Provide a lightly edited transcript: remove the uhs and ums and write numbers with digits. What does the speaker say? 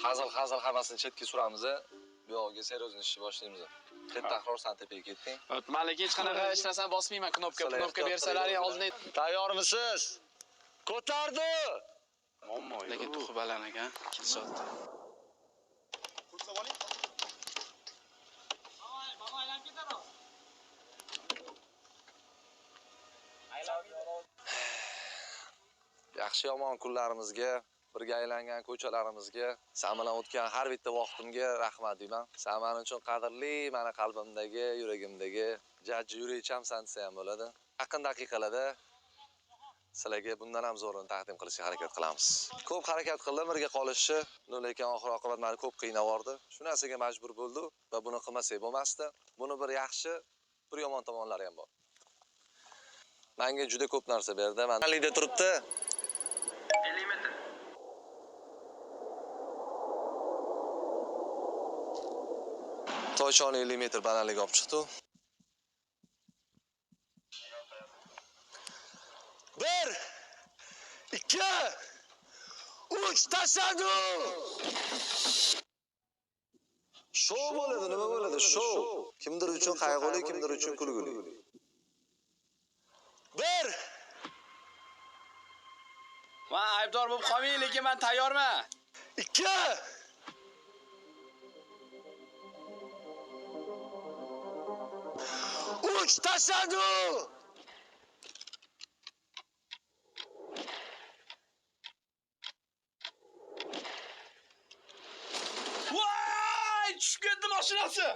Hazil hammasini chetga suramiz. Bu yoqqa seriozniy ishni boshlaymiz. Takror san tepaga ketding. O'tmalik hech qanaqa hech narsani bosmayman. Knopka bersalaring oldin. Tayyormisiz? Ko'tardi. Lekin tuxu balan ekan. Kilsotdi. Yaxshi yomon kunlarimizga, birga aylangan ko'chalarimizga, sen bilan o'tgan har bitta vaqtimga rahmat deyman. Sen men uchun qadrli, meni qalbimdagi, yuragimdagi jajji yurakchamsan desa ham bo'ladi. Yaqin daqiqalarda sizlarga bundan ham zo'rini taqdim qilishga harakat qilamiz. Ko'p harakat qildim birga qolishni, lekin oxir-oqibat meni ko'p qiynab shu narsaga majbur bo'ldi va buni qilmasak bo'lmasdi. Buni bir yaxshi, bir yomon tomonlari ham bor. Menga juda ko'p narsa berdi. Manlikda turibdi. 50 metr. Toshon 50 metr balandlik olib chiqdi. 1 2 3 tashladi. Shou bo'ladi, nima bo'ladi? Shou. Kimdir uchun qayg'uli, kimdir uchun kulguli. 1 Men aybdor bo'lib qolmang, lekin men tayyorman. 2 3 tashladi. Voy, tushib ketdi mashinasi.